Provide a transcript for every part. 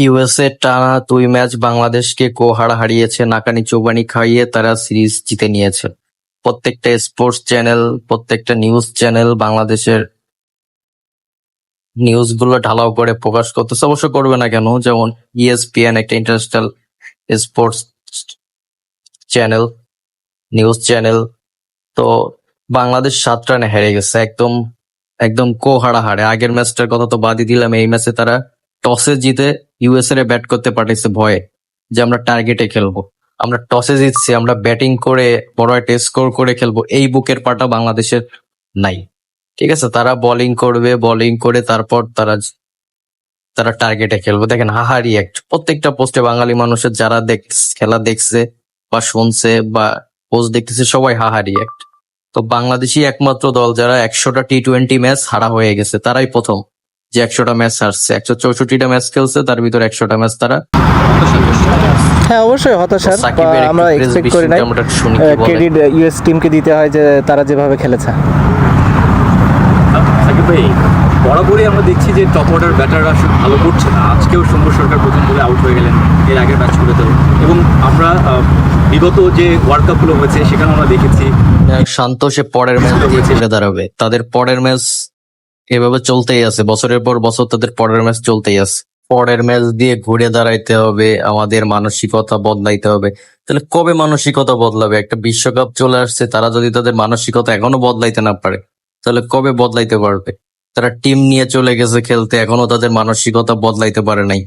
USA টানা 2 match বাংলাদেশকে হারিয়েছে, নাকানি চৌবানি খাইয়ে তারা সিরিজ জিতে নিয়েছে। প্রত্যেকটা স্পোর্টস চ্যানেল, প্রত্যেকটা নিউজ চ্যানেল বাংলাদেশের নিউজগুলো ঢালাও করে প্রকাশ করতেছে। অবশ্য করবে না কেন, যেমন ইএসপিএন একটা international sports channel, news channel. তো বাংলাদেশ 7 রানে হেরে গেছে, একদম একদম হারে। আগের ম্যাচটার কথা তো বাদই দিলাম, এই ম্যাচে তারা টসে জিতে ইউএসএ ব্যাট করতে পাঠাইছে ভয়ে যে আমরা টার্গেটে খেলবো। আমরা টসে জিতছি, আমরা ব্যাটিং করে বড় একটা স্কোর করে খেলবো, এই বুকের পাটা বাংলাদেশের নাই। ঠিক আছে, তারা বোলিং করবে, বোলিং করে তারপর তারা টার্গেটে খেলবে। দেখেন হাহারি এক প্রত্যেকটা পোস্টে বাঙালি মানুষের যারা খেলা দেখছে বা শুনছে বা পোস্ট দেখতেছে সবাই হাহারি এক। তো বাংলাদেশই একমাত্র দল যারা 100টা টি-20 ম্যাচ হারা হয়ে গেছে, তারাই প্রথম যে 100টা ম্যাচ হারছে। 164টা ম্যাচ খেলছে, তার ভিতরে 100টা ম্যাচ তারা। হ্যাঁ, অবশ্যই হতাশার। সাকিবের আমরা একটু এক্সপেক্ট প্রেস করি নাই, আমরা শুনি কি বলে। ক্রেডিট ইউএস টিমকে দিতে হয় যে তারা যেভাবে খেলেছে। সাকিব ভাই, বরাবরই আমরা দেখছি যে টপ অর্ডার ব্যাটাররা আসলে ভালো করছে না। আজকেও শম্ভু সরকার প্রথম বলে আউট হয়ে গেলেন এর আগের ম্যাচগুলোতেও, এবং আমরা বিগত যে ওয়ার্ল্ড কাপগুলো হয়েছে সেখানে আমরা দেখেছি শান্ত সে পরের ম্যাচ ঘুরে দাঁড়াবে। তাদের পরের ম্যাচ এভাবে চলতেই আছে, বছরের পর বছর তাদের পরের ম্যাচ চলতেই আছে। পরের ম্যাচ দিয়ে ঘুরে দাঁড়াইতে হবে, আমাদের মানসিকতা বদলাইতে হবে। তাহলে কবে মানসিকতা বদলাবে? একটা বিশ্বকাপ চলে আসছে, তারা যদি তাদের মানসিকতা এখনো বদলাইতে না পারে তাহলে কবে বদলাইতে পারবে? তারা টিম নিয়ে চলে গেছে খেলতে, এখনো তাদের মানসিকতা বদলাইতে পারে নাই।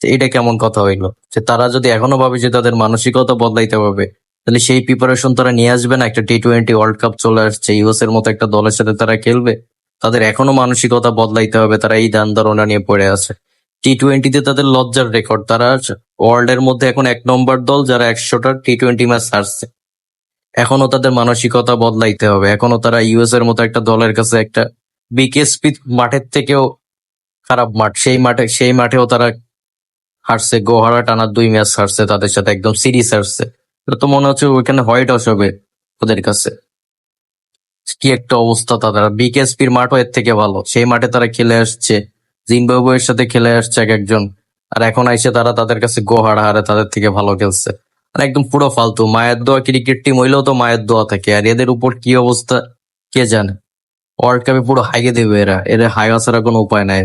তো এটা কেমন কথা হইলো? যে তারা যদি এখনো ভাবে যে তাদের মানসিকতা বদলাইতে পারবে, তাহলে সেই প্রিপারেশন তারা নিয়ে আসবে না? একটা টি-20 ওয়ার্ল্ড কাপ চলে আসছে, ইউএস এর মতো একটা দলের সাথে তারা খেলবে, তাদের এখনো মানসিকতা বদলাইতে হবে। তারা এই দান ধারণা নিয়ে পড়ে আছে। টি-20তে তাদের লজ্জার রেকর্ড, তারা ওয়ার্ল্ড এর মধ্যে এখন 1 নম্বর দল যারা 100টা টি-20 ম্যাচ হারছে। এখনো তাদের মানসিকতা বদলাইতে হবে, এখনো তারা ইউএস এর মতো একটা দলের কাছে, একটা বিকেএসপি মাঠের থেকেও খারাপ মাঠ, সেই মাঠেও তারা হারছে। টানা 2 ম্যাচ হারছে তাদের সাথে, একদম সিরিজ হারছে। এটা তো মনে হচ্ছে ওইখানে হোয়াইট হাউস হবে ওদের কাছে। কি একটা অবস্থা তাদের। বিকেএসপির মাঠও এর থেকে ভালো, সেই মাঠে তারা খেলে আসছে, জিম্বাবুয়ের সাথে খেলে আসছে এক একজন, আর এখন আইসে তারা তাদের কাছে হারে তাদের থেকে ভালো খেলছে। মানে একদম পুরো ফালতু। মায়ের দোয়া ক্রিকেট টিম হইলেও তো মায়ের দোয়া থাকে, আর এদের উপর কি অবস্থা কে জানে। ওয়ার্ল্ড কাপে পুরো হাইগে দেবে এরা, এদের হাইগা ছাড়া কোনো উপায় নাই।